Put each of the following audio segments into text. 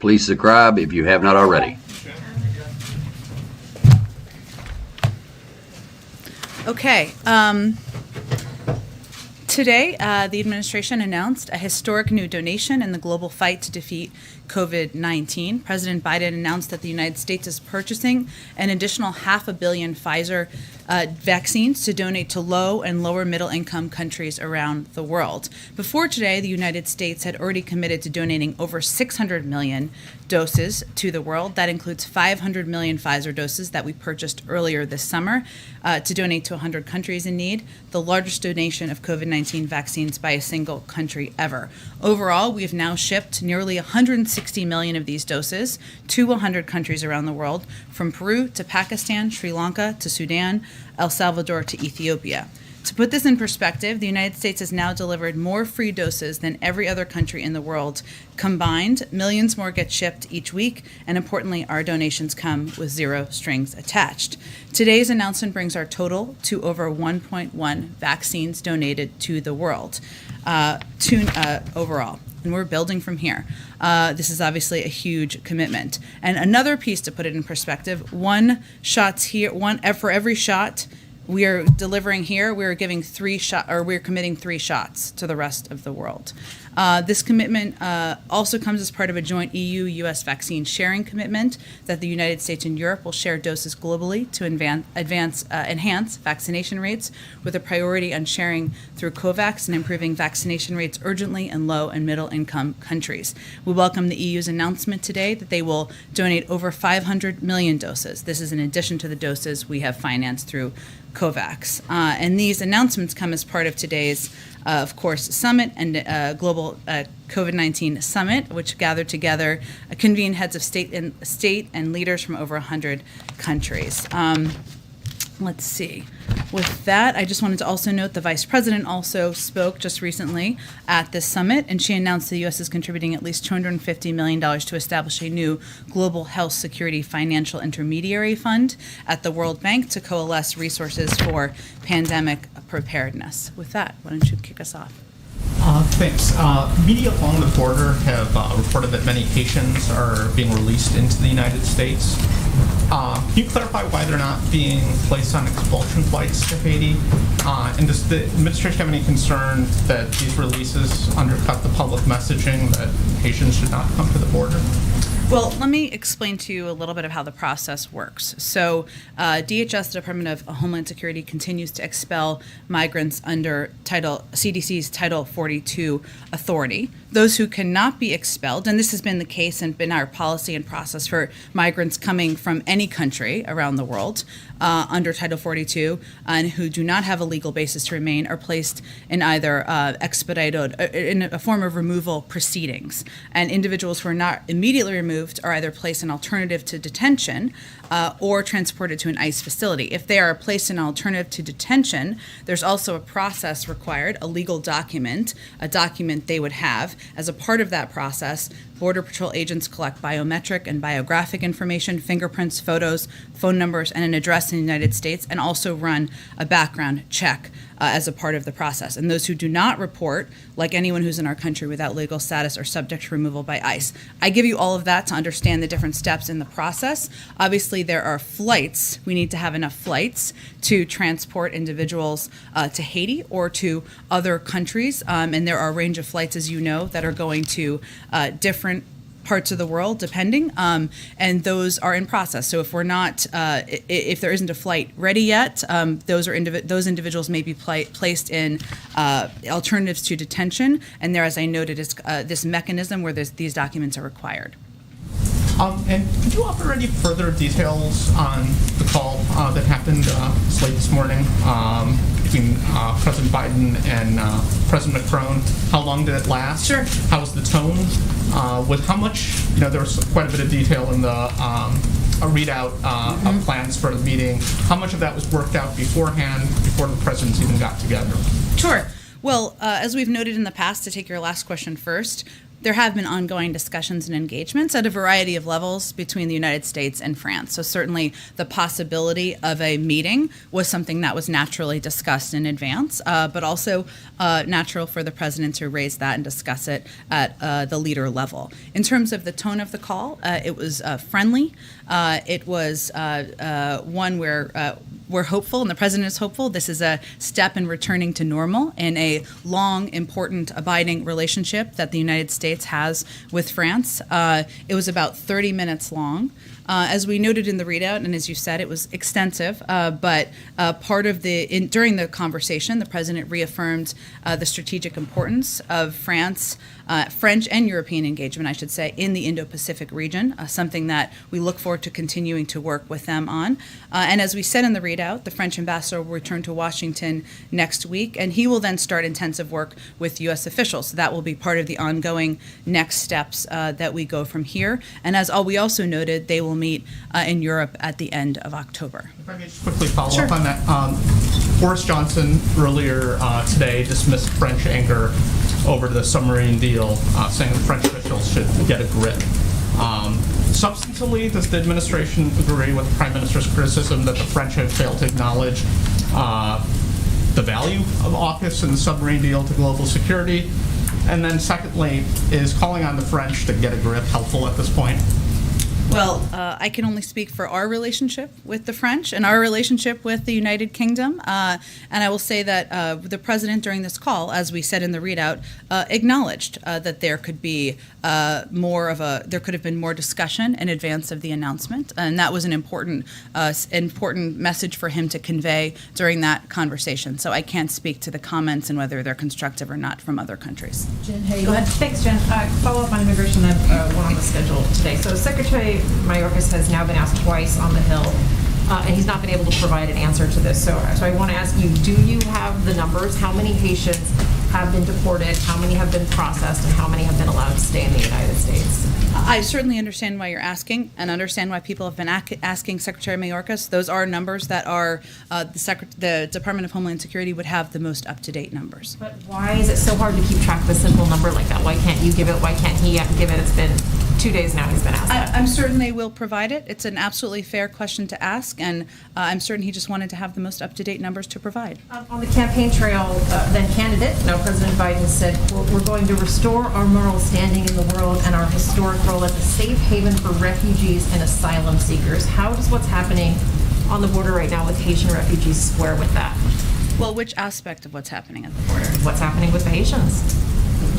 Please subscribe if you have not already. Okay. Today, the administration announced a historic new donation in the global fight to defeat COVID-19. President Biden announced that the United States is purchasing an additional 500 million Pfizer vaccines to donate to low and lower middle income countries around the world. Before today, the United States had already committed to donating over 600 million doses to the world. That includes 500 million Pfizer doses that we purchased earlier this summer to donate to 100 countries in need, the largest donation of COVID-19 vaccines by a single country ever. Overall, we have now shipped nearly 160 million of these doses to 100 countries around the world, from Peru to Pakistan, Sri Lanka to Sudan, El Salvador to Ethiopia. To put this in perspective, the United States has now delivered more free doses than every other country in the world combined. Millions more get shipped each week, and importantly, our donations come with zero strings attached. Today's announcement brings our total to over 1.1 vaccines donated to the world overall. And we're building from here. This is obviously a huge commitment. And another piece to put it in perspective, for every shot we are delivering here, we're giving we're committing 3 shots to the rest of the world. This commitment also comes as part of a joint EU-US vaccine sharing commitment that the United States and Europe will share doses globally to enhance vaccination rates, with a priority on sharing through COVAX and improving vaccination rates urgently in low and middle income countries. We welcome the EU's announcement today that they will donate over 500 million doses. This is in addition to the doses we have financed through COVAX. And these announcements come as part of today's of course, summit and global COVID-19 summit, which gathered together, convened heads of state and leaders from over 100 countries. Let's see. With that, I just wanted to also note the Vice President also spoke just recently at this summit, and she announced the U.S. is contributing at least $250 million to establish a new global health security financial intermediary fund at the World Bank to coalesce resources for pandemic preparedness. With that, why don't you kick us off? Thanks. Media along the border have reported that many Haitians are being released into the United States. Can you clarify why they're not being placed on expulsion flights to Haiti? And does the administration have any concern that these releases undercut the public messaging that Haitians should not come to the border? Well, let me explain to you a little bit of how the process works. So DHS, the Department of Homeland Security, continues to expel migrants under CDC's Title 42 authority. Those who cannot be expelled, and this has been the case and been our policy and process for migrants coming from any country around the world under Title 42 and who do not have a legal basis to remain, are placed in either expedited, in a form of removal proceedings. And individuals who are not immediately removed are either placed in alternative to detention or transported to an ICE facility. If they are placed in alternative to detention, there's also a process required, a legal document, a document they would have. As a part of that process, Border Patrol agents collect biometric and biographic information, fingerprints, photos, phone numbers, and an address in the United States, and also run a background check as a part of the process. And those who do not report, like anyone who's in our country without legal status, are subject to removal by ICE. I give you all of that to understand the different steps in the process. Obviously, there are flights. We need to have enough flights to transport individuals to Haiti or to other countries. And there are a range of flights, as you know, that are going to different parts of the world, depending, and those are in process. So if we're not, if there isn't a flight ready yet, those individuals may be placed in alternatives to detention, and there, as I noted, is this mechanism where these documents are required. And could you offer any further details on the call that happened late this morning between President Biden and President Macron? How long did it last? Sure. How was the tone? With how much, there was quite a bit of detail in the a readout of plans for the meeting. How much of that was worked out beforehand, before the presidents even got together? Sure. Well, as we've noted in the past, to take your last question first, there have been ongoing discussions and engagements at a variety of levels between the United States and France. So certainly the possibility of a meeting was something that was naturally discussed in advance, but also natural for the president to raise that and discuss it at the leader level. In terms of the tone of the call, it was friendly. It was one where we're hopeful, and the president is hopeful. This is a step in returning to normal in a long, important, abiding relationship that the United States has with France. It was about 30 minutes long. As we noted in the readout, and as you said, it was extensive, but part of during the conversation, the president reaffirmed the strategic importance of French and European engagement, I should say, in the Indo-Pacific region, something that we look forward to continuing to work with them on. And as we said in the readout, the French ambassador will return to Washington next week, and he will then start intensive work with U.S. officials. So that will be part of the ongoing next steps that we go from here. And as we also noted, they will meet in Europe at the end of October. If I may just quickly follow Sure. up on that. Boris Johnson earlier today dismissed French anger over the submarine deal, saying the French officials should get a grip. Substantively, does the administration agree with the Prime Minister's criticism that the French have failed to acknowledge the value of AUKUS and the submarine deal to global security? And then secondly, is calling on the French to get a grip helpful at this point? Well, I can only speak for our relationship with the French and our relationship with the United Kingdom. And I will say that the president during this call, as we said in the readout, acknowledged that there could be there could have been more discussion in advance of the announcement. And that was an important message for him to convey during that conversation. So I can't speak to the comments and whether they're constructive or not from other countries. Jen, hey. Go ahead. Thanks, Jen. Follow up on immigration. I have one on the schedule today. So Secretary Mayorkas has now been asked twice on the Hill, and he's not been able to provide an answer to this. So I want to ask you, do you have the numbers? How many Haitians have been deported? How many have been processed? And how many have been allowed to stay in the United States? I certainly understand why you're asking and understand why people have been asking Secretary Mayorkas. Those are numbers that are the Department of Homeland Security would have the most up-to-date numbers. But why is it so hard to keep track of a simple number like that? Why can't you give it? Why can't he give it? It's been 2 days now he's been asked that. I'm certain they will provide it. It's an absolutely fair question to ask, and I'm certain he just wanted to have the most up-to-date numbers to provide. On the campaign trail, then candidate, now President Biden said, we're going to restore our moral standing in the world and our historic role as a safe haven for refugees and asylum seekers. How does what's happening on the border right now with Haitian refugees square with that? Well, which aspect of what's happening at the border? What's happening with the Haitians?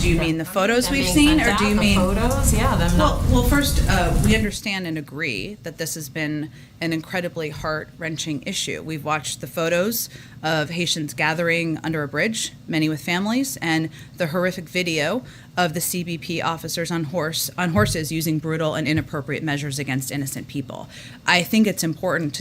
Do you mean the photos Them we've being seen, sent or do out, you the mean photos? Yeah, them not. Well, first, we understand and agree that this has been an incredibly heart-wrenching issue. We've watched the photos of Haitians gathering under a bridge, many with families, and the horrific video of the CBP officers on horses using brutal and inappropriate measures against innocent people. I think it's important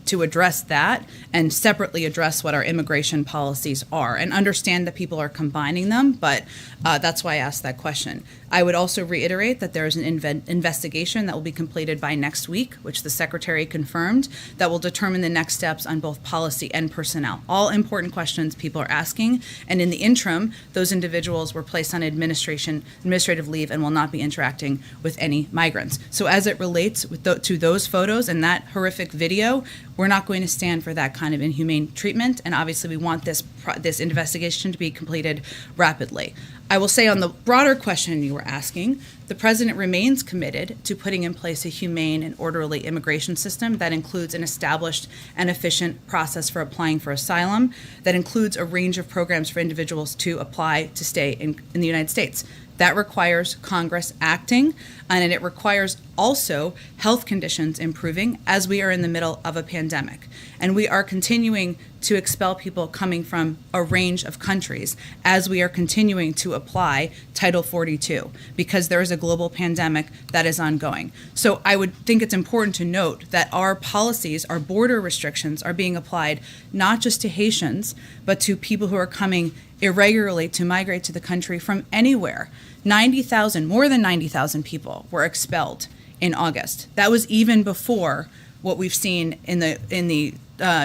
to address that and separately address what our immigration policies are and understand that people are combining them, but that's why I asked that question. I would also reiterate that there is an investigation that will be completed by next week, which the Secretary confirmed, that will determine the next steps on both policy and personnel. All important questions people are asking, and in the interim, those individuals were placed on administrative leave and will not be interacting with any migrants. So as it relates to those photos and that horrific video, we're not going to stand for that kind of inhumane treatment, and obviously we want this investigation to be completed rapidly. I will say on the broader question you were asking, the president remains committed to putting in place a humane and orderly immigration system that includes an established and efficient process for applying for asylum, that includes a range of programs for individuals to apply to stay in the United States. That requires Congress acting, and it requires also health conditions improving as we are in the middle of a pandemic. And we are continuing to expel people coming from a range of countries as we are continuing to apply Title 42 because there is a global pandemic that is ongoing. So I would think it's important to note that our policies, our border restrictions are being applied not just to Haitians, but to people who are coming irregularly to migrate to the country from anywhere. More than 90,000 people were expelled in August. That was even before what we've seen in the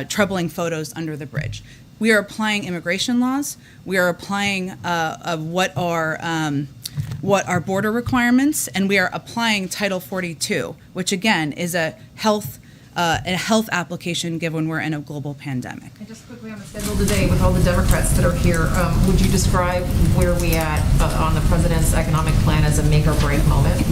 troubling photos under the bridge. We are applying immigration laws. We are applying what are what our border requirements, and we are applying Title 42, which again is a health application given we're in a global pandemic. And just quickly on the schedule today, with all the Democrats that are here, would you describe where we at on the president's economic plan as a make or break moment?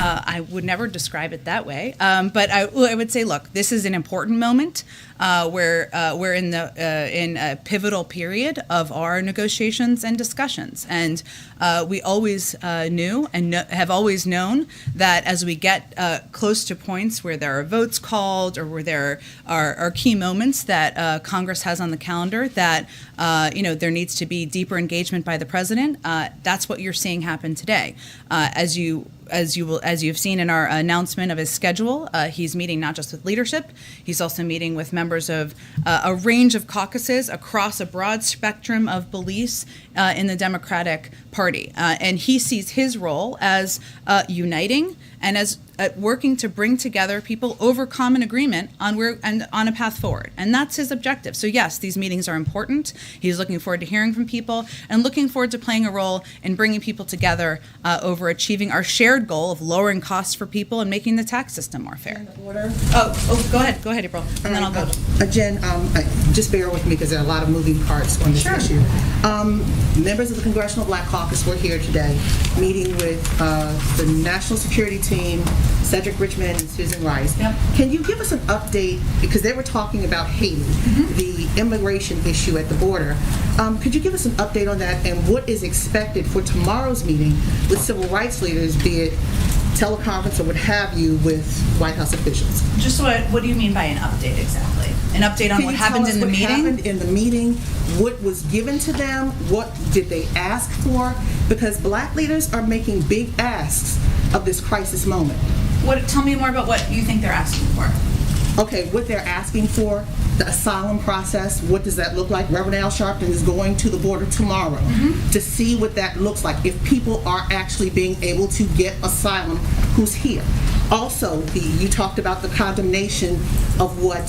I would never describe it that way, but I would say, look, this is an important moment where we're in a pivotal period of our negotiations and discussions, and we always knew and have always known that as we get close to points where there are votes called or where there are key moments that Congress has on the calendar, that there needs to be deeper engagement by the president. That's what you're seeing happen today, as you've seen in our announcement of his schedule. He's meeting not just with leadership, he's also meeting with members of a range of caucuses across a broad spectrum of beliefs in the Democratic Party. And he sees his role as uniting and as working to bring together people over common agreement on a path forward. And that's his objective. So yes, these meetings are important. He's looking forward to hearing from people and looking forward to playing a role in bringing people together over achieving our shared goal of lowering costs for people and making the tax system more fair. Oh, go ahead, April, and then I'll go. Jen, just bear with me because there are a lot of moving parts on this issue. Members of the Congressional Black Caucus were here today meeting with the National Security Team, Cedric Richmond and Susan Rice. Yep. Can you give us an update, because they were talking about Haiti, the immigration issue at the border. Could you give us an update on that and what is expected for tomorrow's meeting with civil rights leaders, be it teleconference or what have you, with White House officials? Just what do you mean by an update exactly? An update on what happened in the meeting? What happened in the meeting, what was given to them, what did they ask for? Because black leaders are making big asks of this crisis moment. Tell me more about what you think they're asking for. Okay, what they're asking for, the asylum process, what does that look like? Reverend Al Sharpton is going to the border tomorrow to see what that looks like, if people are actually being able to get asylum who's here. Also, you talked about the condemnation of what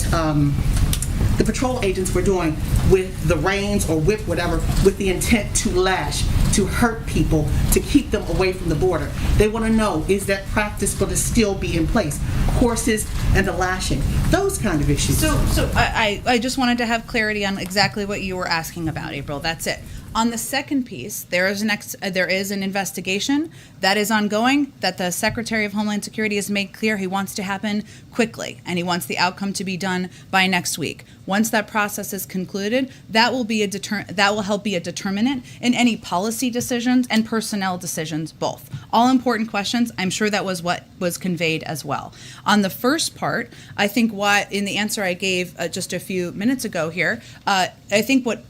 the patrol agents were doing with the reins or whip, whatever, with the intent to lash, to hurt people, to keep them away from the border. They want to know, is that practice going to still be in place? Horses and the lashing, those kind of issues. So I just wanted to have clarity on exactly what you were asking about, April. That's it. On the second piece, there is an investigation that is ongoing that the Secretary of Homeland Security has made clear he wants to happen quickly, and he wants the outcome to be done by next week. Once that process is concluded, that will help be a determinant in any policy decisions and personnel decisions, both. All important questions. I'm sure that was what was conveyed as well. On the first part, I think in the answer I gave just a few minutes ago here, I think what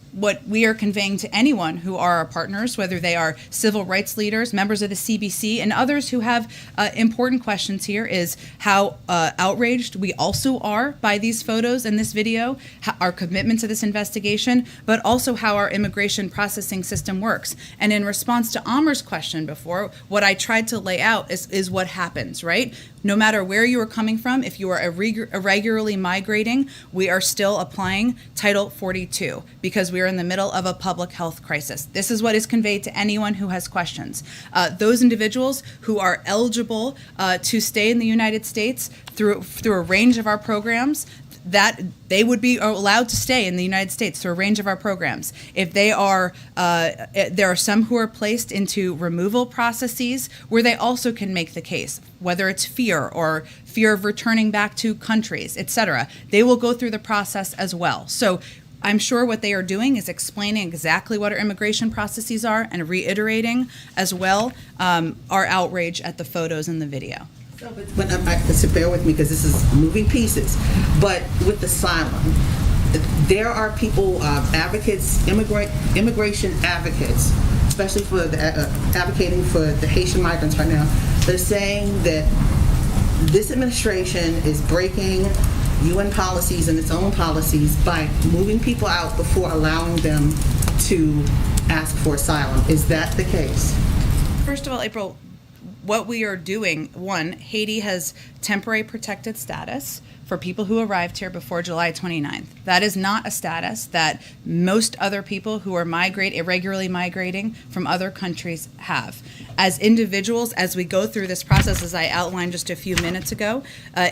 we are conveying to anyone who are our partners, whether they are civil rights leaders, members of the CBC, and others who have important questions here, is how outraged we also are by these photos and this video, our commitment to this investigation, but also how our immigration processing system works. And in response to Amar's question before, what I tried to lay out is what happens, right? No matter where you are coming from, if you are irregularly migrating, we are still applying Title 42 because we are in the middle of a public health crisis. This is what is conveyed to anyone who has questions. Those individuals who are eligible to stay in the United States through a range of our programs, that they would be allowed to stay in the United States through a range of our programs. If they are, there are some who are placed into removal processes where they also can make the case, whether it's fear of returning back to countries, etc. They will go through the process as well. So I'm sure what they are doing is explaining exactly what our immigration processes are and reiterating as well our outrage at the photos and the video. So bear with me because this is moving pieces, but with asylum, there are people, advocates, immigration advocates, especially for advocating for the Haitian migrants right now. They're saying that this administration is breaking UN policies and its own policies by moving people out before allowing them to ask for asylum. Is that the case? First of all, April, what we are doing, one, Haiti has temporary protected status for people who arrived here before July 29th. That is not a status that most other people who are irregularly migrating from other countries have. As individuals, as we go through this process, as I outlined just a few minutes ago,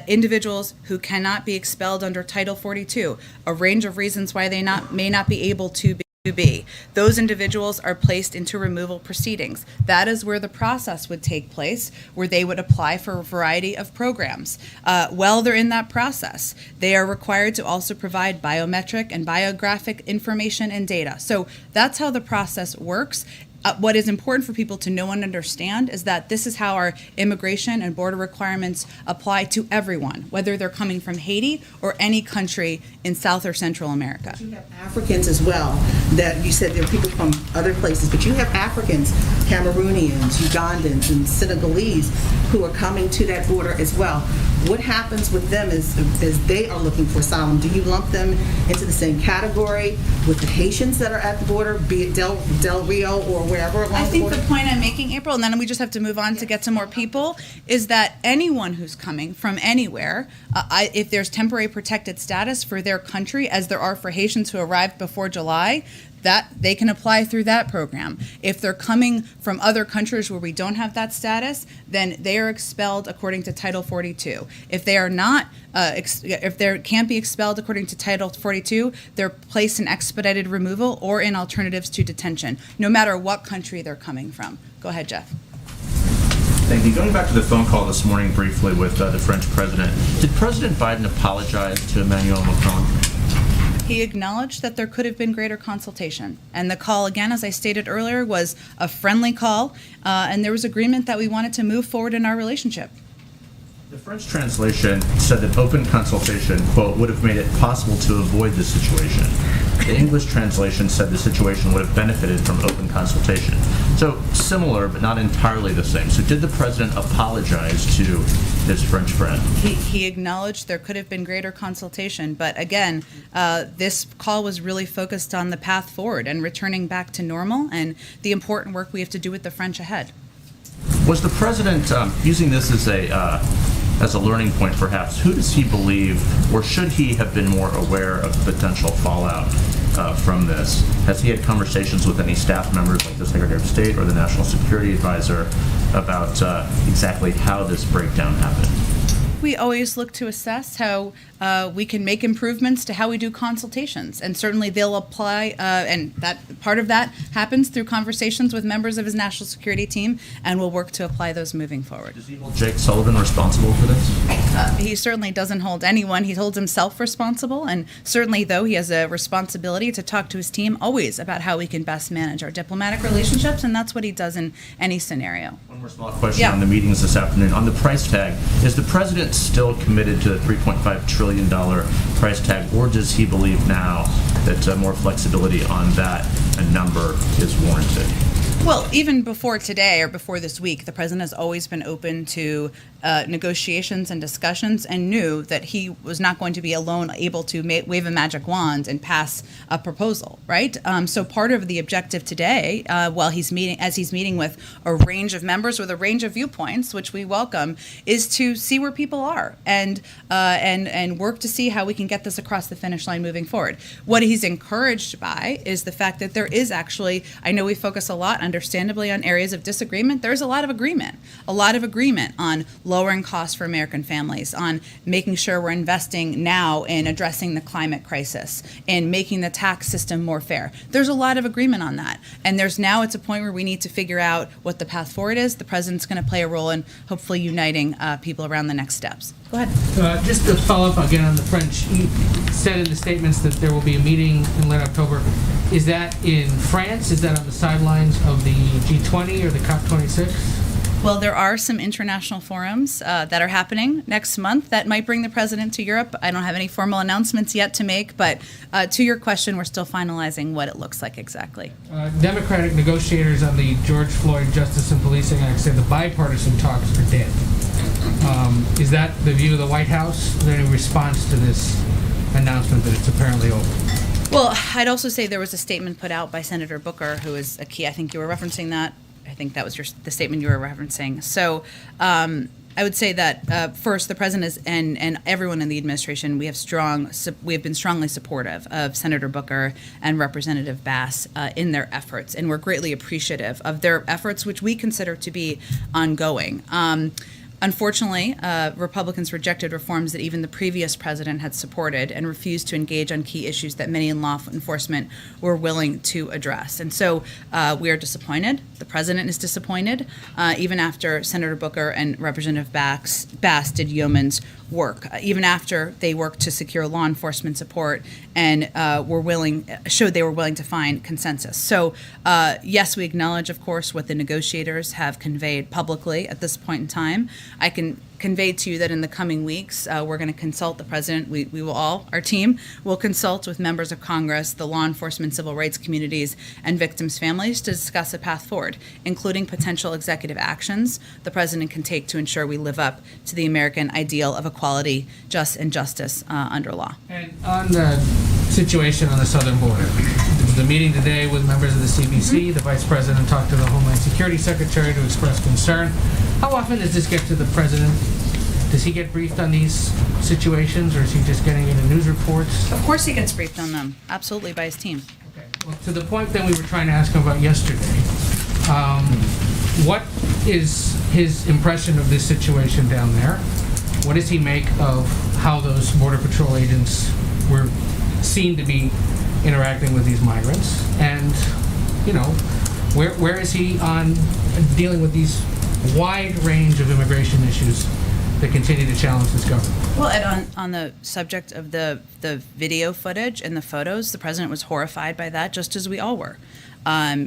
individuals who cannot be expelled under Title 42, a range of reasons why they may not be able to be. Those individuals are placed into removal proceedings. That is where the process would take place, where they would apply for a variety of programs. While they're in that process, they are required to also provide biometric and biographic information and data. So that's how the process works. What is important for people to know and understand is that this is how our immigration and border requirements apply to everyone, whether they're coming from Haiti or any country in South or Central America. You have Africans as well, that you said there are people from other places, but you have Africans, Cameroonians, Ugandans, and Senegalese who are coming to that border as well. What happens with them is they are looking for asylum? Do you lump them into the same category with the Haitians that are at the border, be it Del Rio or wherever along I the think border? the point I'm making, April, and then we just have to move on to get to more people, is that anyone who's coming from anywhere, if there's temporary protected status for their country, as there are for Haitians who arrived before July, that they can apply through that program. If they're coming from other countries where we don't have that status, then they are expelled according to Title 42. If they are not, if they can't be expelled according to Title 42, they're placed in expedited removal or in alternatives to detention, no matter what country they're coming from. Go ahead, Jeff. Thank you. Going back to the phone call this morning briefly with the French president, did President Biden apologize to Emmanuel Macron? He acknowledged that there could have been greater consultation. And the call, again, as I stated earlier, was a friendly call, and there was agreement that we wanted to move forward in our relationship. The French translation said that open consultation, quote, would have made it possible to avoid this situation. The English translation said the situation would have benefited from open consultation. So similar, but not entirely the same. So did the president apologize to his French friend? He acknowledged there could have been greater consultation, but again, this call was really focused on the path forward and returning back to normal and the important work we have to do with the French ahead. Was the president using this as a learning point, perhaps? Who does he believe, or should he have been more aware of the potential fallout from this? Has he had conversations with any staff members, like the Secretary of State or the National Security Advisor, about exactly how this breakdown happened? We always look to assess how we can make improvements to how we do consultations, and certainly they'll apply, and that part of that happens through conversations with members of his national security team, and we'll work to apply those moving forward. Does he hold Jake Sullivan responsible for this? He certainly doesn't hold anyone. He holds himself responsible, and certainly, though, he has a responsibility to talk to his team always about how we can best manage our diplomatic relationships, and that's what he does in any scenario. One more small question on the meetings this afternoon. On the price tag, is the president still committed to the $3.5 trillion price tag, or does he believe now that more flexibility on that number is warranted? Well, even before today or before this week, the president has always been open to negotiations and discussions, and knew that he was not going to be alone able to wave a magic wand and pass a proposal, right? So part of the objective today, while he's meeting with a range of members with a range of viewpoints, which we welcome, is to see where people are and work to see how we can get this across the finish line moving forward. What he's encouraged by is the fact that there is actually, I know we focus a lot, understandably, on areas of disagreement. There's a lot of agreement on lowering costs for American families, on making sure we're investing now in addressing the climate crisis, in making the tax system more fair. There's a lot of agreement on that. And it's a point where we need to figure out what the path forward is. The president's going to play a role in hopefully uniting people around the next steps. Go ahead. Just to follow up again on the French, you said in the statements that there will be a meeting in late October. Is that in France? Is that on the sidelines of the G20 or the COP26? Well, there are some international forums that are happening next month that might bring the president to Europe. I don't have any formal announcements yet to make, but to your question, we're still finalizing what it looks like exactly. Democratic negotiators on the George Floyd Justice and Policing Act say the bipartisan talks are dead. Is that the view of the White House? Is there any response to this announcement that it's apparently over? Well, I'd also say there was a statement put out by Senator Booker, who is a key, I think you were referencing that, I think that was the statement you were referencing. So I would say that first, the president and everyone in the administration, we have been strongly supportive of Senator Booker and Representative Bass in their efforts, and we're greatly appreciative of their efforts, which we consider to be ongoing. Unfortunately, Republicans rejected reforms that even the previous president had supported and refused to engage on key issues that many in law enforcement were willing to address. And so we are disappointed. The president is disappointed, even after Senator Booker and Representative Bass did yeoman's work, even after they worked to secure law enforcement support and showed they were willing to find consensus. So yes, we acknowledge, of course, what the negotiators have conveyed publicly at this point in time. I can convey to you that in the coming weeks, we're going to consult the president. We will all, our team, will consult with members of Congress, the law enforcement, civil rights communities, and victims' families to discuss a path forward, including potential executive actions the president can take to ensure we live up to the American ideal of equality, justice under law. And on the situation on the southern border, there was a meeting today with members of the CBC. The vice president talked to the Homeland Security Secretary to express concern. How often does this get to the president? Does he get briefed on these situations, or is he just getting it in news reports? Of course he gets briefed on them, absolutely, by his team. Okay. Well, to the point that we were trying to ask him about yesterday, what is his impression of this situation down there? What does he make of how those Border Patrol agents were seen to be interacting with these migrants? And, you know, where is he on dealing with these wide range of immigration issues that continue to challenge this government? Well, Ed, on the subject of the video footage and the photos, the president was horrified by that, just as we all were.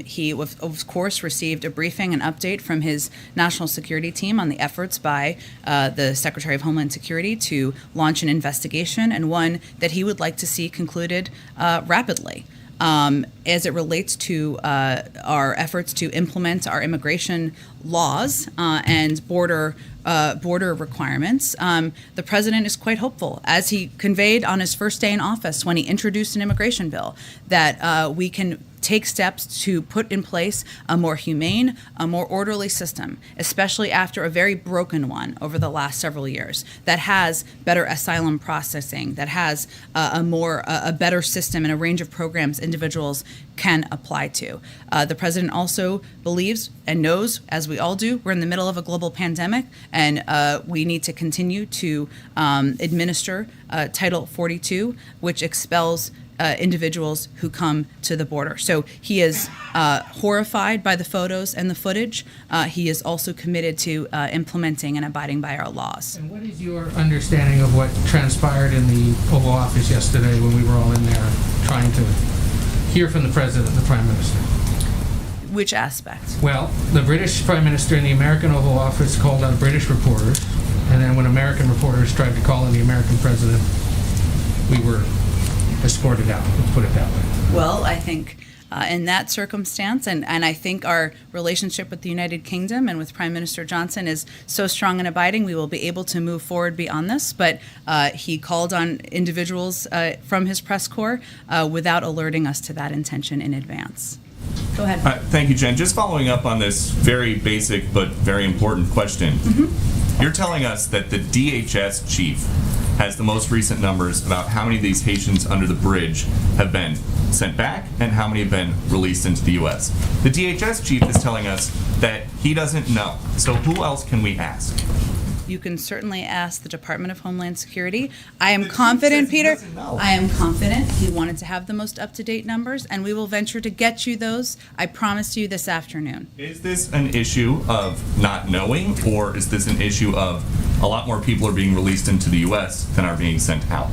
He, of course, received a briefing and update from his national security team on the efforts by the Secretary of Homeland Security to launch an investigation, and one that he would like to see concluded rapidly. As it relates to our efforts to implement our immigration laws and border requirements, the president is quite hopeful, as he conveyed on his first day in office when he introduced an immigration bill, that we can take steps to put in place a more humane, a more orderly system, especially after a very broken one over the last several years, that has better asylum processing, that has a better system and a range of programs individuals can apply to. The president also believes and knows, as we all do, we're in the middle of a global pandemic, and we need to continue to administer Title 42, which expels individuals who come to the border. So he is horrified by the photos and the footage. He is also committed to implementing and abiding by our laws. And what is your understanding of what transpired in the Oval Office yesterday when we were all in there trying to hear from the president and the prime minister? Which aspect? Well, the British prime minister in the American Oval Office called out British reporters, and then when American reporters tried to call in the American president, we were escorted out, let's put it that way. Well, I think in that circumstance, and I think our relationship with the United Kingdom and with Prime Minister Johnson is so strong and abiding, we will be able to move forward beyond this. But he called on individuals from his press corps without alerting us to that intention in advance. Go ahead. Thank you, Jen. Just following up on this very basic but very important question. Mm-hmm. You're telling us that the DHS chief has the most recent numbers about how many of these Haitians under the bridge have been sent back and how many have been released into the U.S. The DHS chief is telling us that he doesn't know. So who else can we ask? You can certainly ask the Department of Homeland Security. I am confident, Peter. I am confident he wanted to have the most up-to-date numbers, and we will venture to get you those, I promise you, this afternoon. Is this an issue of not knowing, or is this an issue of a lot more people are being released into the U.S. than are being sent out?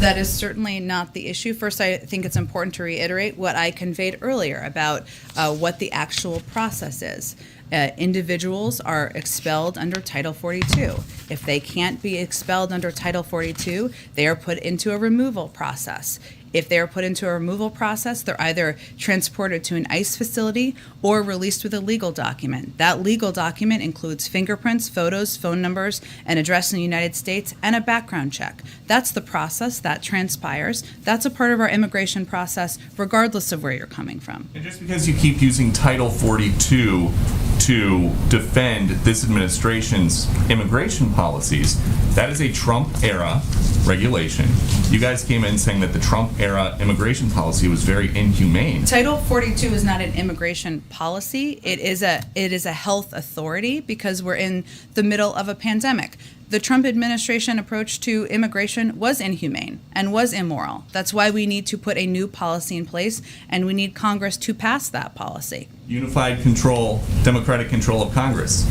That is certainly not the issue. First, I think it's important to reiterate what I conveyed earlier about what the actual process is. Individuals are expelled under Title 42. If they can't be expelled under Title 42, they are put into a removal process. If they are put into a removal process, they're either transported to an ICE facility or released with a legal document. That legal document includes fingerprints, photos, phone numbers, an address in the United States, and a background check. That's the process that transpires. That's a part of our immigration process, regardless of where you're coming from. And just because you keep using Title 42 to defend this administration's immigration policies, that is a Trump-era regulation. You guys came in saying that the Trump-era immigration policy was very inhumane. Title 42 is not an immigration policy. It is a health authority because we're in the middle of a pandemic. The Trump administration approach to immigration was inhumane and was immoral. That's why we need to put a new policy in place, and we need Congress to pass that policy. Unified control, democratic control of Congress.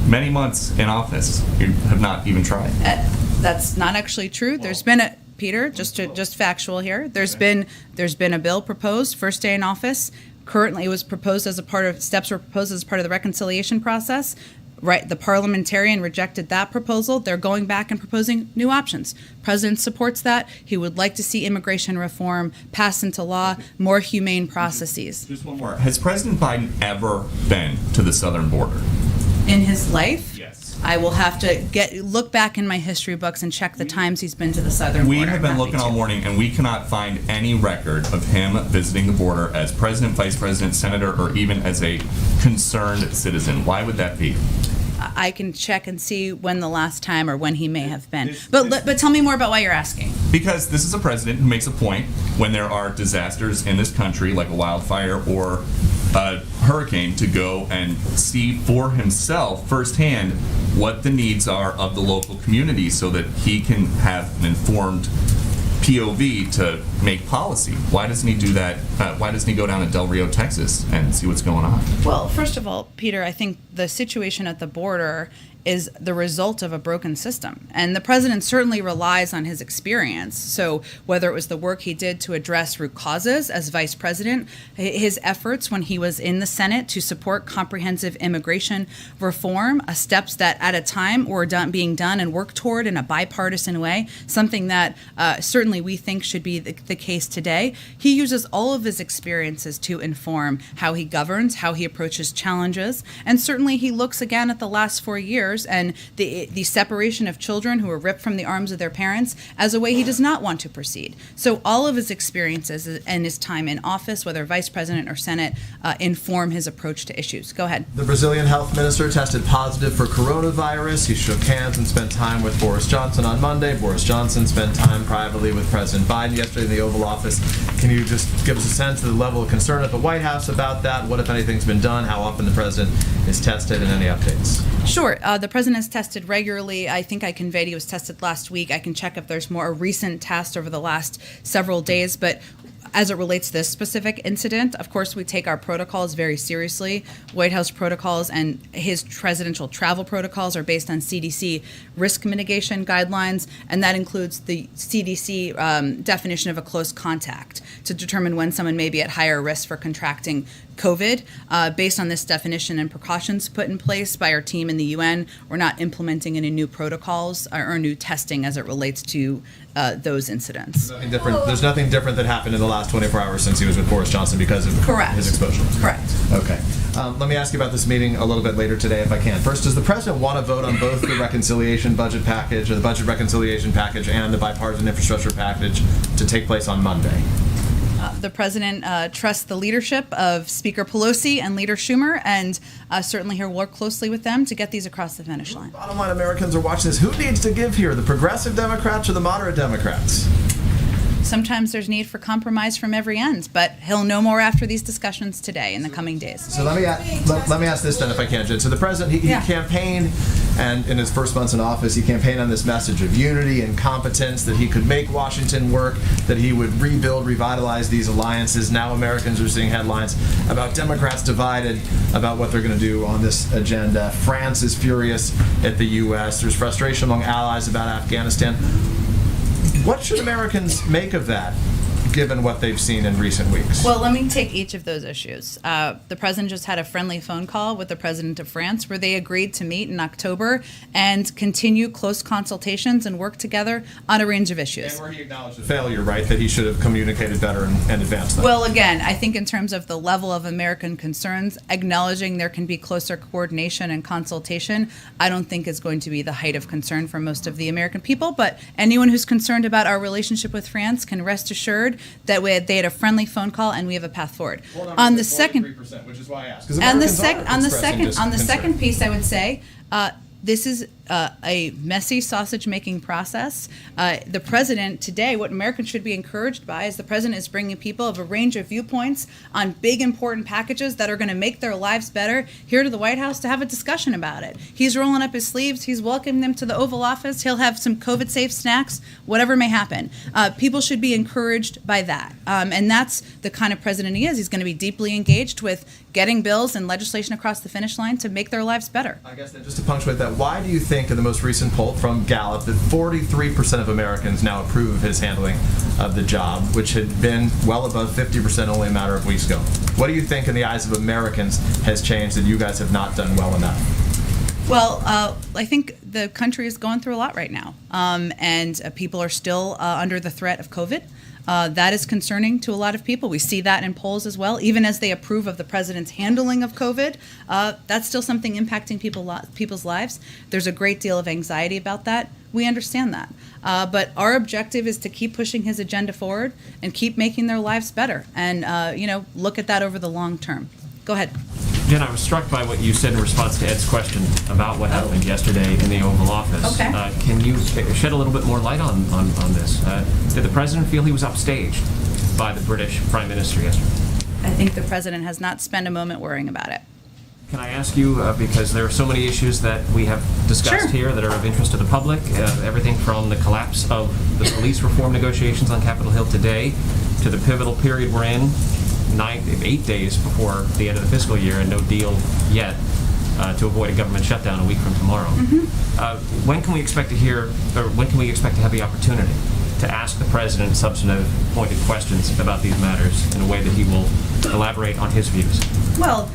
Many months in office, you have not even tried. That's not actually true. There's been a Peter, just factual here. There's been a bill proposed first day in office. Currently, it was proposed as a part of steps were proposed as part of the reconciliation process. Right, the parliamentarian rejected that proposal. They're going back and proposing new options. President supports that. He would like to see immigration reform passed into law, more humane processes. Just one more. Has President Biden ever been to the southern border? In his life? Yes. I will have to look back in my history books and check the times he's been to the southern border. We have been I'm happy looking all to. morning, and we cannot find any record of him visiting the border as president, vice president, senator, or even as a concerned citizen. Why would that be? I can check and see when the last time or when he may have been. But tell me more about why you're asking. Because this is a president who makes a point when there are disasters in this country, like a wildfire or a hurricane, to go and see for himself firsthand what the needs are of the local community so that he can have an informed POV to make policy. Why doesn't he do that? Why doesn't he go down to Del Rio, Texas and see what's going on? Well, first of all, Peter, I think the situation at the border is the result of a broken system. And the president certainly relies on his experience. So whether it was the work he did to address root causes as vice president, his efforts when he was in the Senate to support comprehensive immigration reform, steps that at a time were being done and worked toward in a bipartisan way, something that certainly we think should be the case today. He uses all of his experiences to inform how he governs, how he approaches challenges, and certainly he looks again at the last 4 years and the separation of children who were ripped from the arms of their parents as a way he does not want to proceed. So all of his experiences and his time in office, whether vice president or Senate, inform his approach to issues. Go ahead. The Brazilian health minister tested positive for coronavirus. He shook hands and spent time with Boris Johnson on Monday. Boris Johnson spent time privately with President Biden yesterday in the Oval Office. Can you just give us a sense of the level of concern at the White House about that? What, if anything's been done? How often the president is tested, and any updates? Sure. The president is tested regularly. I think I conveyed he was tested last week. I can check if there's more recent tests over the last several days, but as it relates to this specific incident, of course, we take our protocols very seriously. White House protocols and his presidential travel protocols are based on CDC risk mitigation guidelines, and that includes the CDC definition of a close contact to determine when someone may be at higher risk for contracting COVID. Based on this definition and precautions put in place by our team in the UN, we're not implementing any new protocols or new testing as it relates to those incidents. Nothing different. There's nothing different that happened in the last 24 hours since he was with Boris Johnson because of his exposure. Correct. Okay. Let me ask you about this meeting a little bit later today, if I can. First, does the president want to vote on both the reconciliation budget package, or the budget reconciliation package, and the bipartisan infrastructure package to take place on Monday? The president trusts the leadership of Speaker Pelosi and Leader Schumer, and certainly he'll work closely with them to get these across the finish line. Bottom line, Americans are watching this. Who needs to give here, the progressive Democrats or the moderate Democrats? Sometimes there's need for compromise from every end, but he'll know more after these discussions today in the coming days. So let me ask this then, if I can, Jen. So the president, he campaigned, and in his first months in office, he campaigned on this message of unity and competence, that he could make Washington work, that he would rebuild, revitalize these alliances. Now Americans are seeing headlines about Democrats divided about what they're going to do on this agenda. France is furious at the U.S. There's frustration among allies about Afghanistan. What should Americans make of that? given what they've seen in recent weeks? Well, let me take each of those issues. The president just had a friendly phone call with the president of France where they agreed to meet in October and continue close consultations and work together on a range of issues. And where he acknowledged a failure, right, that he should have communicated better and advanced that. Well, again, I think in terms of the level of American concerns, acknowledging there can be closer coordination and consultation, I don't think is going to be the height of concern for most of the American people. But anyone who's concerned about our relationship with France can rest assured that they had a friendly phone call and we have a path forward. On the second, which is why I asked. on the second piece, I would say this is a messy sausage-making process. The president today, what Americans should be encouraged by is the president is bringing people of a range of viewpoints on big, important packages that are going to make their lives better here to the White House to have a discussion about it. He's rolling up his sleeves. He's welcoming them to the Oval Office. He'll have some COVID-safe snacks, whatever may happen. People should be encouraged by that. And that's the kind of president he is. He's going to be deeply engaged with getting bills and legislation across the finish line to make their lives better. I guess then just to punctuate that, why do you think in the most recent poll from Gallup that 43% of Americans now approve of his handling of the job, which had been well above 50% only a matter of weeks ago? What do you think in the eyes of Americans has changed that you guys have not done well enough? Well, I think the country is going through a lot right now, and people are still under the threat of COVID. That is concerning to a lot of people. We see that in polls as well. Even as they approve of the president's handling of COVID, that's still something impacting people's lives. There's a great deal of anxiety about that. We understand that. But our objective is to keep pushing his agenda forward and keep making their lives better and, look at that over the long term. Go ahead. Jen, I was struck by what you said in response to Ed's question about what happened yesterday in the Oval Office. Okay. Can you shed a little bit more light on this? Did the president feel he was upstaged by the British Prime Minister yesterday? I think the president has not spent a moment worrying about it. Can I ask you, because there are so many issues that we have discussed here that are of interest to the public, everything from the collapse of the police reform negotiations on Capitol Hill today to the pivotal period we're in, 8 days before the end of the fiscal year and no deal yet to avoid a government shutdown a week from tomorrow. When can we expect to hear, or when can we expect to have the opportunity to ask the president substantive, pointed questions about these matters in a way that he will elaborate on his views? Well,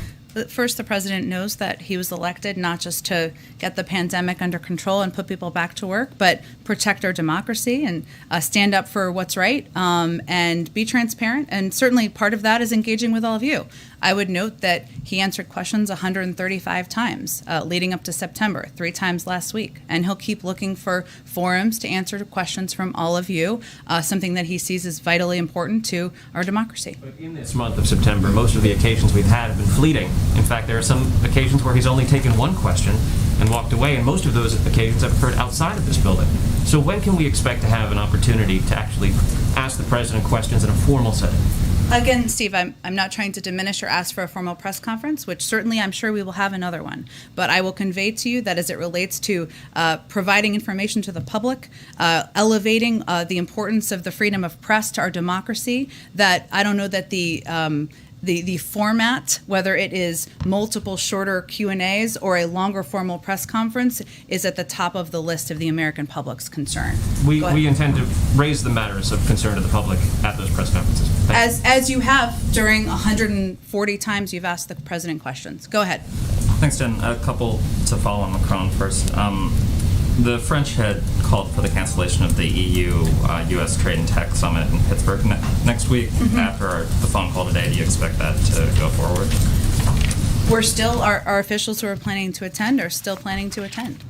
first, the president knows that he was elected not just to get the pandemic under control and put people back to work, but protect our democracy and stand up for what's right and be transparent. And certainly part of that is engaging with all of you. I would note that he answered questions 135 times leading up to September, 3 times last week. And he'll keep looking for forums to answer questions from all of you, something that he sees as vitally important to our democracy. But in this month of September, most of the occasions we've had have been fleeting. In fact, there are some occasions where he's only taken one question and walked away, and most of those occasions have occurred outside of this building. So when can we expect to have an opportunity to actually ask the president questions in a formal setting? Again, Steve, I'm not trying to diminish or ask for a formal press conference, which certainly I'm sure we will have another one. But I will convey to you that as it relates to providing information to the public, elevating the importance of the freedom of press to our democracy, that I don't know that the format, whether it is multiple shorter Q&As or a longer formal press conference, is at the top of the list of the American public's concern. We intend to raise the matters of concern to the public at those press conferences. As you have during 140 times you've asked the president questions. Go ahead. Thanks, Jen. A couple to follow on Macron first. The French had called for the cancellation of the EU-U.S. Trade and Tech Summit in Pittsburgh next week. After the phone call today, do you expect that to go forward? We're still, our officials who are planning to attend are still planning to attend.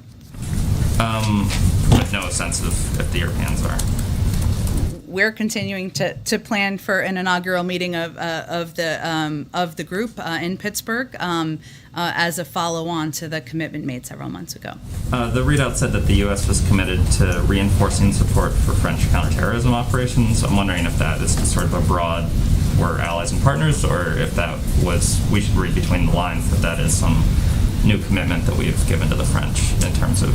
With no sense of if the Europeans are. We're continuing to plan for an inaugural meeting of the group in Pittsburgh as a follow-on to the commitment made several months ago. The readout said that the U.S. was committed to reinforcing support for French counterterrorism operations. I'm wondering if that is sort of a broad, we're allies and partners, or if that was, we should read between the lines that that is some new commitment that we've given to the French in terms of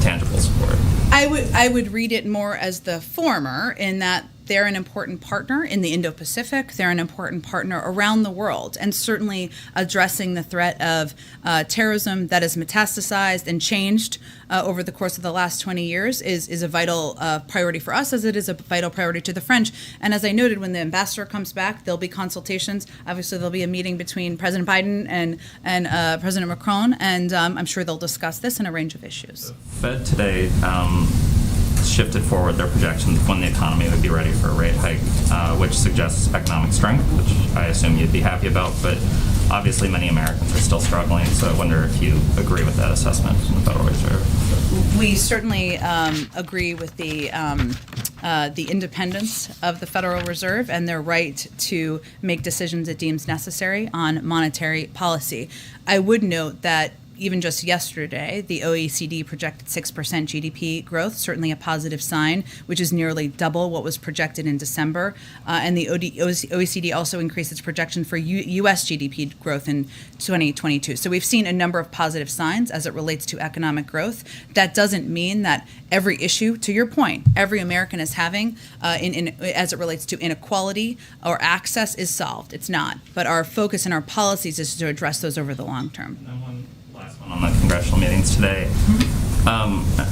tangible support. I would read it more as the former, in that they're an important partner in the Indo-Pacific. They're an important partner around the world, and certainly addressing the threat of terrorism that has metastasized and changed over the course of the last 20 years is a vital priority for us, as it is a vital priority to the French. And as I noted, when the ambassador comes back, there'll be consultations. Obviously, there'll be a meeting between President Biden and President Macron, and I'm sure they'll discuss this and a range of issues. Fed today shifted forward their projections when the economy would be ready for a rate hike, which suggests economic strength, which I assume you'd be happy about, but obviously many Americans are still struggling, so I wonder if you agree with that assessment from the Federal Reserve. We certainly agree with the independence of the Federal Reserve and their right to make decisions it deems necessary on monetary policy. I would note that even just yesterday, the OECD projected 6% GDP growth, certainly a positive sign, which is nearly double what was projected in December. And the OECD also increased its projection for U.S. GDP growth in 2022. So we've seen a number of positive signs as it relates to economic growth. That doesn't mean that every issue, to your point, every American is having as it relates to inequality or access is solved. It's not. But our focus and our policies is to address those over the long term. And one last one on the congressional meetings today.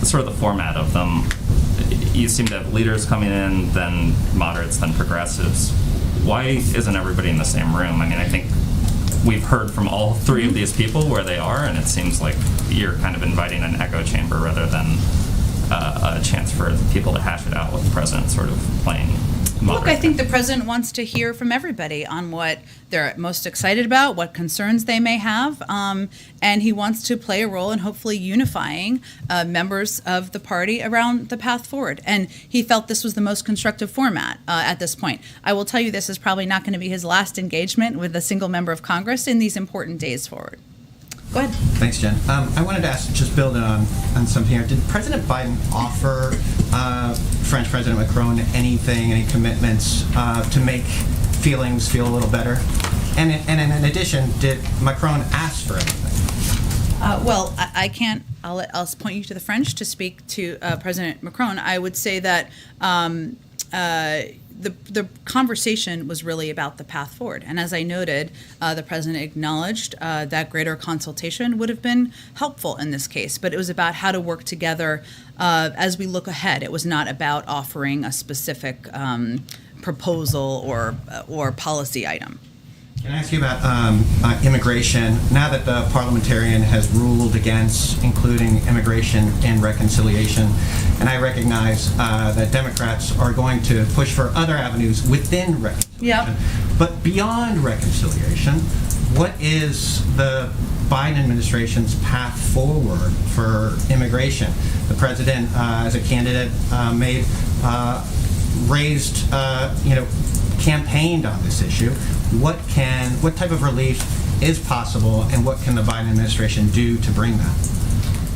Sort of the format of them. You seem to have leaders coming in, then moderates, then progressives. Why isn't everybody in the same room? I mean, I think we've heard from all three of these people where they are, and it seems like you're kind of inviting an echo chamber rather than a chance for people to hash it out with the president sort of playing Look, I think the president wants to hear from everybody on what they're most excited about, what concerns they may have, and he wants to play a role in hopefully unifying members of the party around the path forward. And he felt this was the most constructive format at this point. I will tell you, this is probably not going to be his last engagement with a single member of Congress in these important days forward. Go ahead. Thanks, Jen. I wanted to ask, just build on something here. Did President Biden offer French President Macron any commitments to make feelings feel a little better? And in addition, did Macron ask for anything? Well, I can't. I'll point you to the French to speak to President Macron. I would say that the conversation was really about the path forward. And as I noted, the president acknowledged that greater consultation would have been helpful in this case, but it was about how to work together as we look ahead. It was not about offering a specific proposal or policy item. Can I ask you about immigration? Now that the parliamentarian has ruled against including immigration in reconciliation, and I recognize that Democrats are going to push for other avenues within reconciliation. Yep. But beyond reconciliation, what is the Biden administration's path forward for immigration? The president, as a candidate, campaigned on this issue. What type of relief is possible, and what can the Biden administration do to bring that?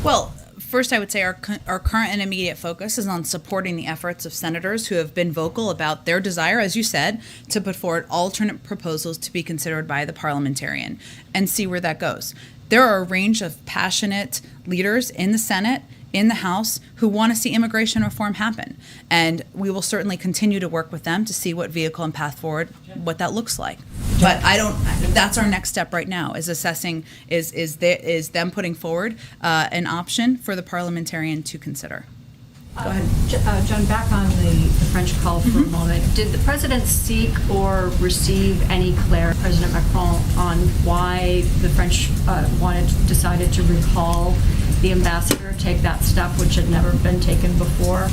Well, first, I would say our current and immediate focus is on supporting the efforts of senators who have been vocal about their desire, as you said, to put forward alternate proposals to be considered by the parliamentarian and see where that goes. There are a range of passionate leaders in the Senate, in the House, who want to see immigration reform happen. And we will certainly continue to work with them to see what vehicle and path forward, what that looks like. But that's our next step right now, is assessing, is them putting forward an option for the parliamentarian to consider. Go ahead. John, back on the French call for a moment. Did the president seek or receive any clarity from President Macron on why the French decided to recall the ambassador, take that step which had never been taken before?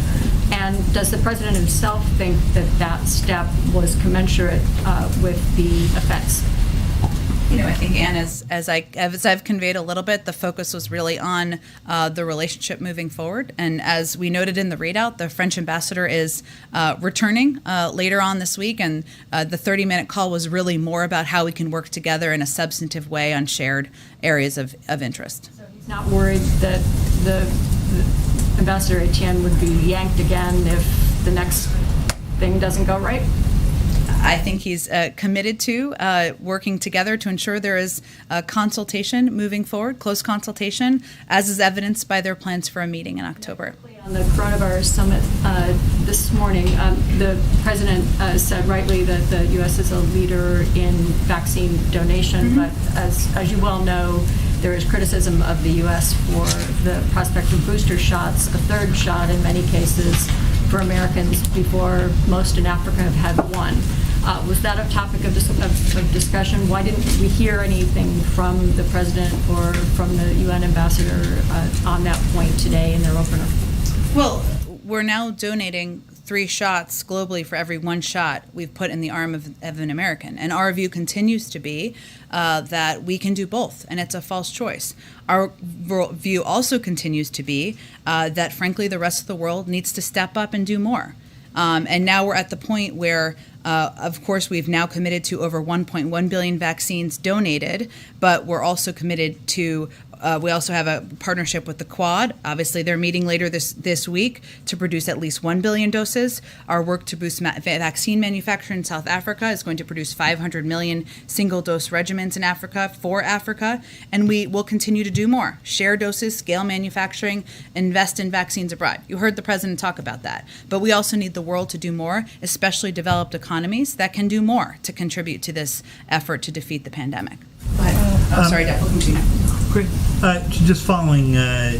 And does the president himself think that that step was commensurate with the offense? I think, Anne, as I've conveyed a little bit, the focus was really on the relationship moving forward. And as we noted in the readout, the French ambassador is returning later on this week, and the 30-minute call was really more about how we can work together in a substantive way on shared areas of interest. So he's not worried that the Ambassador Etienne would be yanked again if the next thing doesn't go right? I think he's committed to working together to ensure there is consultation moving forward, close consultation, as is evidenced by their plans for a meeting in October. On the coronavirus summit this morning, the president said rightly that the U.S. is a leader in vaccine donation, but as you well know, there is criticism of the U.S. for the prospect of booster shots, a third shot in many cases for Americans before most in Africa have had one. Was that a topic of discussion? Why didn't we hear anything from the president or from the UN ambassador on that point today in their opener? Well, we're now donating 3 shots globally for every 1 shot we've put in the arm of an American. And our view continues to be that we can do both, and it's a false choice. Our view also continues to be that, frankly, the rest of the world needs to step up and do more. And now we're at the point where, of course, we've now committed to over 1.1 billion vaccines donated, but we're also committed to we also have a partnership with the Quad. Obviously, they're meeting later this week to produce at least 1 billion doses. Our work to boost vaccine manufacturing in South Africa is going to produce 500 million single-dose regimens in Africa for Africa, and we will continue to do more. Share doses, scale manufacturing, invest in vaccines abroad. You heard the president talk about that. But we also need the world to do more, especially developed economies that can do more to contribute to this effort to defeat the pandemic. Go ahead. Sorry, Deb, we'll continue. Great. Just following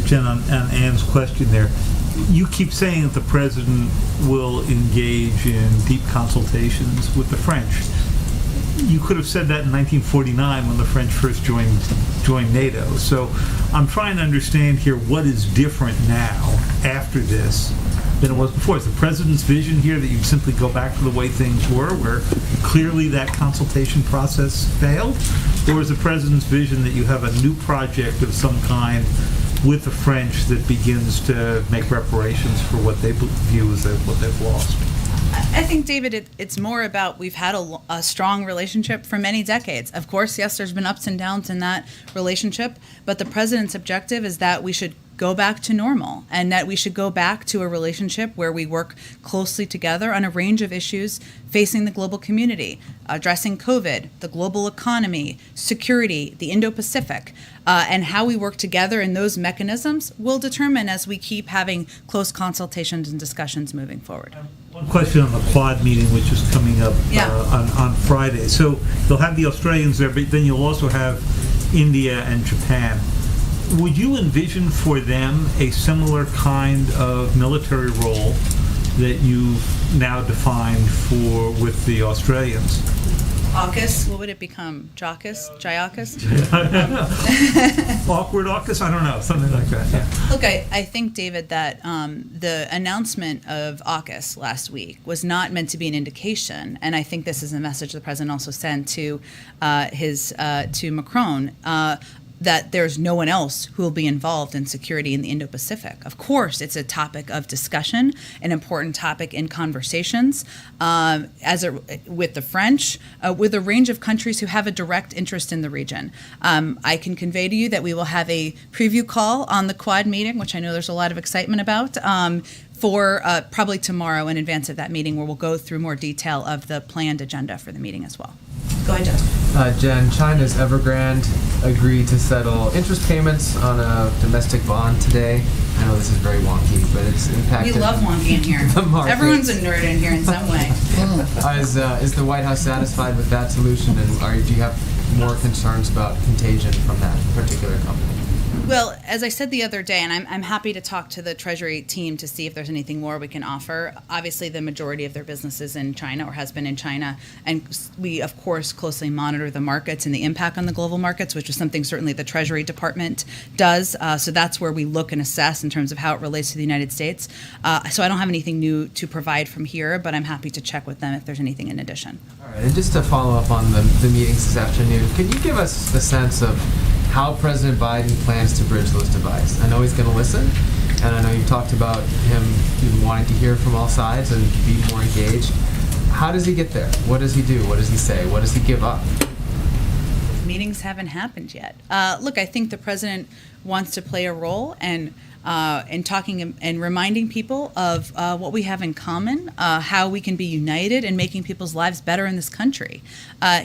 Jen on Ann's question there, you keep saying that the president will engage in deep consultations with the French. You could have said that in 1949 when the French first joined NATO. So I'm trying to understand here what is different now after this than it was before. Is the president's vision here that you simply go back to the way things were, where clearly that consultation process failed? Or is the president's vision that you have a new project of some kind with the French that begins to make reparations for what they view as what they've lost? I think, David, it's more about we've had a strong relationship for many decades. Of course, yes, there's been ups and downs in that relationship, but the president's objective is that we should go back to normal and that we should go back to a relationship where we work closely together on a range of issues facing the global community, addressing COVID, the global economy, security, the Indo-Pacific, and how we work together in those mechanisms will determine as we keep having close consultations and discussions moving forward. One question on the Quad meeting, which is coming up on Friday. So they'll have the Australians there, but then you'll also have India and Japan. Would you envision for them a similar kind of military role that you've now defined with the Australians? AUKUS, what would it become? JAUKUS? JIAUKUS? Awkward AUKUS? I don't know, something like that. Yeah. Look, I think, David, that the announcement of AUKUS last week was not meant to be an indication, and I think this is a message the president also sent to to Macron, that there's no one else who will be involved in security in the Indo-Pacific. Of course, it's a topic of discussion, an important topic in conversations, with the French, with a range of countries who have a direct interest in the region. I can convey to you that we will have a preview call on the Quad meeting, which I know there's a lot of excitement about, for probably tomorrow in advance of that meeting, where we'll go through more detail of the planned agenda for the meeting as well. Go ahead, Jeff. Jen, China's Evergrande agreed to settle interest payments on a domestic bond today. I know this is very wonky, but it's impacted. We love wonky in here. Everyone's a nerd in here in some way. Is the White House satisfied with that solution, and do you have more concerns about contagion from that particular company? Well, as I said the other day, and I'm happy to talk to the Treasury team to see if there's anything more we can offer. Obviously, the majority of their business is in China or has been in China, and we, of course, closely monitor the markets and the impact on the global markets, which is something certainly the Treasury Department does. So that's where we look and assess in terms of how it relates to the United States. So I don't have anything new to provide from here, but I'm happy to check with them if there's anything in addition. All right, and just to follow up on the meetings this afternoon, can you give us a sense of how President Biden plans to bridge those divides? I know he's going to listen, and I know you've talked about him even wanting to hear from all sides and be more engaged. How does he get there? What does he do? What does he say? What does he give up? Meetings haven't happened yet. Look, I think the president wants to play a role and in talking and reminding people of what we have in common, how we can be united in making people's lives better in this country.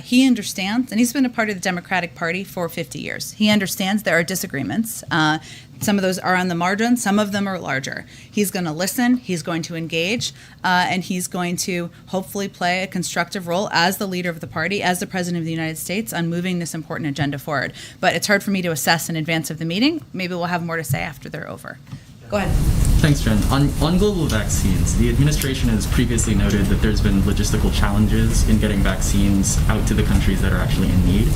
He understands, and he's been a part of the Democratic Party for 50 years. He understands there are disagreements. Some of those are on the margin, some of them are larger. He's going to listen, he's going to engage, and he's going to hopefully play a constructive role as the leader of the party, as the President of the United States, on moving this important agenda forward. But it's hard for me to assess in advance of the meeting. Maybe we'll have more to say after they're over. Go ahead. Thanks, Jen. On global vaccines, the administration has previously noted that there's been logistical challenges in getting vaccines out to the countries that are actually in need.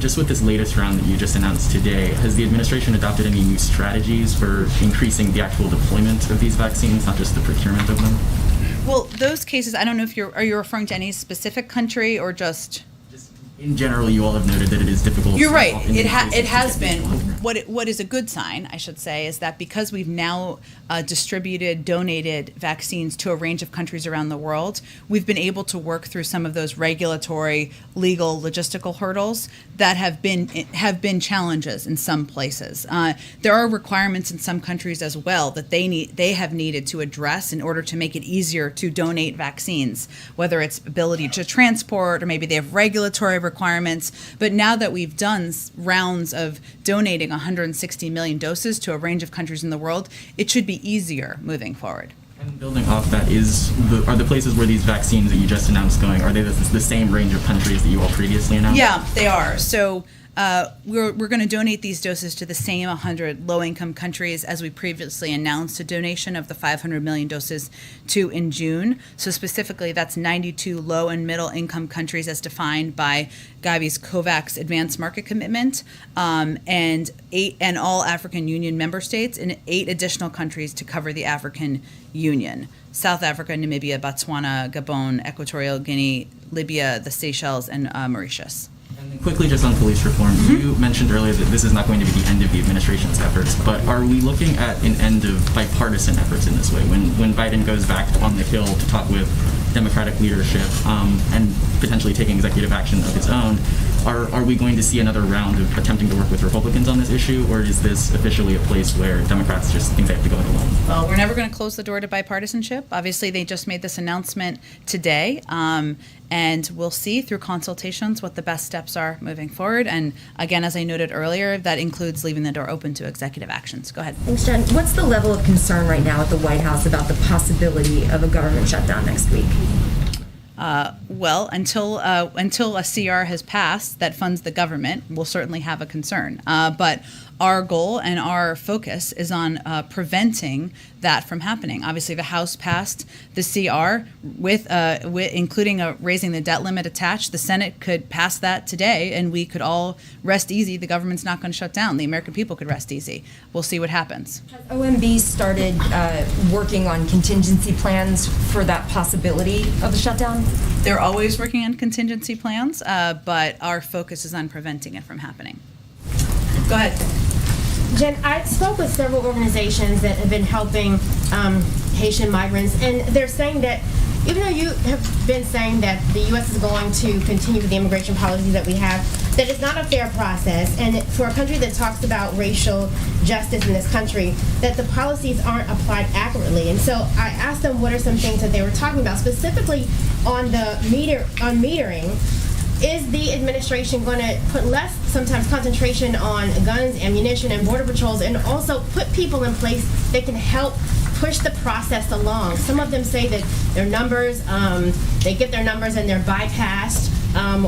Just with this latest round that you just announced today, has the administration adopted any new strategies for increasing the actual deployment of these vaccines, not just the procurement of them? Well, those cases, I don't know if are you referring to any specific country or just... In general, you all have noted that it is difficult. You're right. It has been. What is a good sign, I should say, is that because we've now donated vaccines to a range of countries around the world, we've been able to work through some of those regulatory, legal, logistical hurdles that have been challenges in some places. There are requirements in some countries as well that they have needed to address in order to make it easier to donate vaccines, whether it's ability to transport or maybe they have regulatory requirements. But now that we've done rounds of donating 160 million doses to a range of countries in the world, it should be easier moving forward. And building off that, are the places where these vaccines that you just announced going, are they the same range of countries that you all previously announced? Yeah, they are. So we're going to donate these doses to the same 100 low-income countries as we previously announced a donation of the 500 million doses to in June. So specifically, that's 92 low and middle-income countries as defined by Gavi's COVAX Advanced Market Commitment, and all African Union member states, and 8 additional countries to cover the African Union: South Africa, Namibia, Botswana, Gabon, Equatorial Guinea, Libya, the Seychelles, and Mauritius. And quickly, just on police reform, you mentioned earlier that this is not going to be the end of the administration's efforts, but are we looking at an end of bipartisan efforts in this way? When Biden goes back on the Hill to talk with Democratic leadership and potentially taking executive action of his own, are we going to see another round of attempting to work with Republicans on this issue, or is this officially a place where Democrats just think they have to go it alone? Well, we're never going to close the door to bipartisanship. Obviously, they just made this announcement today, and we'll see through consultations what the best steps are moving forward. And again, as I noted earlier, that includes leaving the door open to executive actions. Go ahead. Thanks, Jen. What's the level of concern right now at the White House about the possibility of a government shutdown next week? Well, until a CR has passed that funds the government, we'll certainly have a concern. But our goal and our focus is on preventing that from happening. Obviously, the House passed the CR with including raising the debt limit attached. The Senate could pass that today, and we could all rest easy. The government's not going to shut down. The American people could rest easy. We'll see what happens. Has OMB started working on contingency plans for that possibility of a shutdown? They're always working on contingency plans, but our focus is on preventing it from happening. Go ahead. Jen, I spoke with several organizations that have been helping Haitian migrants, and they're saying that even though you have been saying that the U.S. is going to continue with the immigration policies that we have, that it's not a fair process, and for a country that talks about racial justice in this country, that the policies aren't applied accurately. And so I asked them what are some things that they were talking about, specifically on the metering. Is the administration going to put less, sometimes, concentration on guns, ammunition, and border patrols, and also put people in place that can help push the process along? Some of them say that their numbers, they get their numbers and they're bypassed,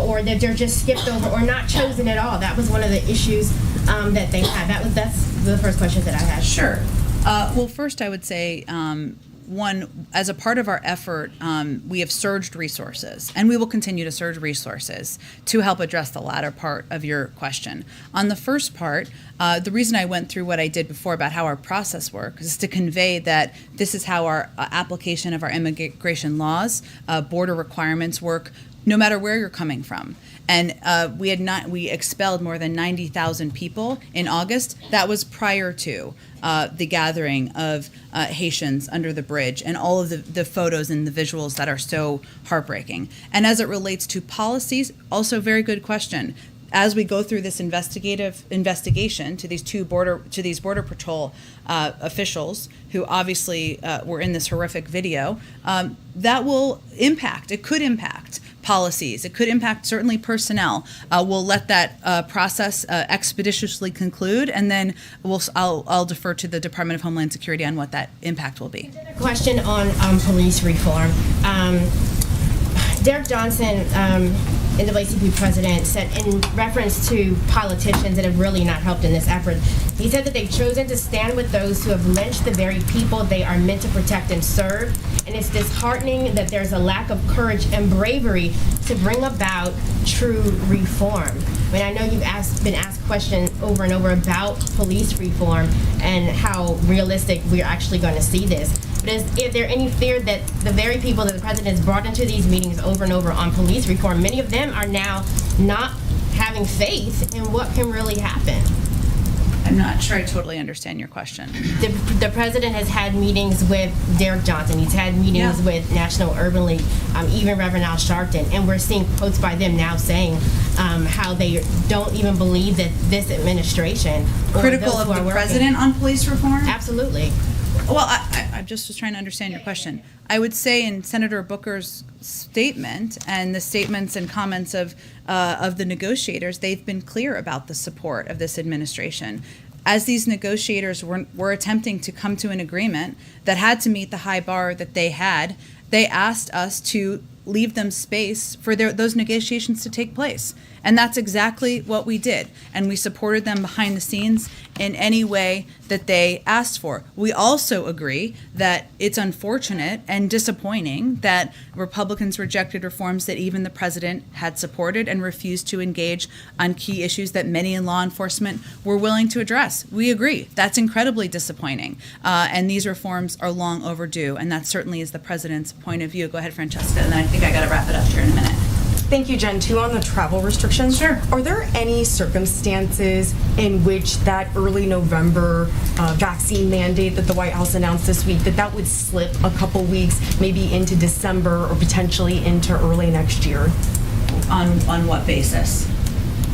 or that they're just skipped over or not chosen at all. That was one of the issues that they had. That's the first question that I had. Sure. Well, first I would say, one, as a part of our effort, we have surged resources, and we will continue to surge resources to help address the latter part of your question. On the first part, the reason I went through what I did before about how our process works is to convey that this is how our application of our immigration laws, border requirements work, no matter where you're coming from. And we expelled more than 90,000 people in August. That was prior to the gathering of Haitians under the bridge and all of the photos and the visuals that are so heartbreaking. And as it relates to policies, also very good question. as we go through this investigation to these border patrol officials who obviously were in this horrific video, that will impact. It could impact policies. It could impact certainly personnel. We'll let that process expeditiously conclude, and then I'll defer to the Department of Homeland Security on what that impact will be. Question on police reform. Derek Johnson, NAACP president, said in reference to politicians that have really not helped in this effort, he said that they've chosen to stand with those who have lynched the very people they are meant to protect and serve. And it's disheartening that there's a lack of courage and bravery to bring about true reform. I mean, I know you've been asked questions over and over about police reform and how realistic we're actually going to see this. But is there any fear that the very people that the president has brought into these meetings over and over on police reform, many of them are now not having faith in what can really happen? I'm not sure I totally understand your question. The president has had meetings with Derek Johnson. He's had meetings with National Urban League, even Reverend Al Sharpton, and we're seeing quotes by them now saying how they don't even believe that this administration critical of the president on police reform? Absolutely. Well, I just was trying to understand your question. I would say in Senator Booker's statement and the statements and comments of the negotiators, they've been clear about the support of this administration. As these negotiators were attempting to come to an agreement that had to meet the high bar that they had, they asked us to leave them space for those negotiations to take place. And that's exactly what we did. And we supported them behind the scenes in any way that they asked for. We also agree that it's unfortunate and disappointing that Republicans rejected reforms that even the president had supported and refused to engage on key issues that many in law enforcement were willing to address. We agree. That's incredibly disappointing. And these reforms are long overdue. And that certainly is the president's point of view. Go ahead, Francesca. And I think I got to wrap it up here in a minute. Thank you, Jen. Too, on the travel restrictions. Sure. Are there any circumstances in which that early November vaccine mandate that the White House announced this week, that would slip a couple weeks, maybe into December or potentially into early next year? On what basis?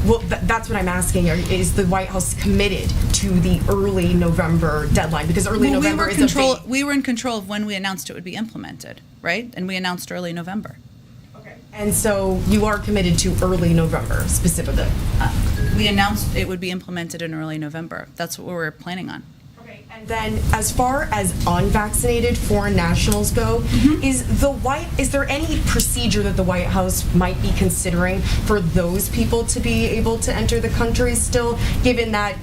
Well, that's what I'm asking. Is the White House committed to the early November deadline? Because November is we were in control of when we announced it would be implemented, right? And we announced early November. And so you are committed to early November specifically? We announced it would be implemented in early November. That's what we were planning on. And then as far as unvaccinated foreign nationals go, is there any procedure that the White House might be considering for those people to be able to enter the country still, given that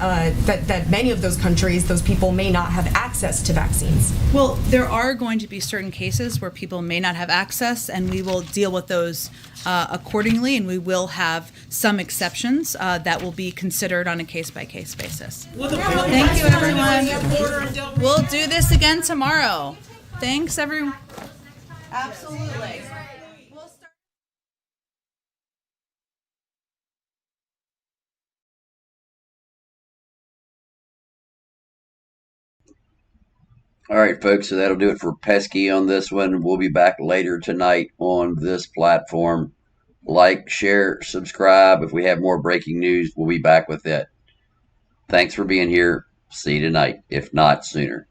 that many of those countries, those people may not have access to vaccines? Well, there are going to be certain cases where people may not have access, and we will deal with those accordingly, and we will have some exceptions that will be considered on a case-by-case basis. Thank you, everyone. We'll do this again tomorrow. Thanks, everyone. Absolutely. All right, folks, so that'll do it for Pesky on this one. We'll be back later tonight on this platform. Like, share, subscribe. If we have more breaking news, we'll be back with it. Thanks for being here. See you tonight, if not sooner.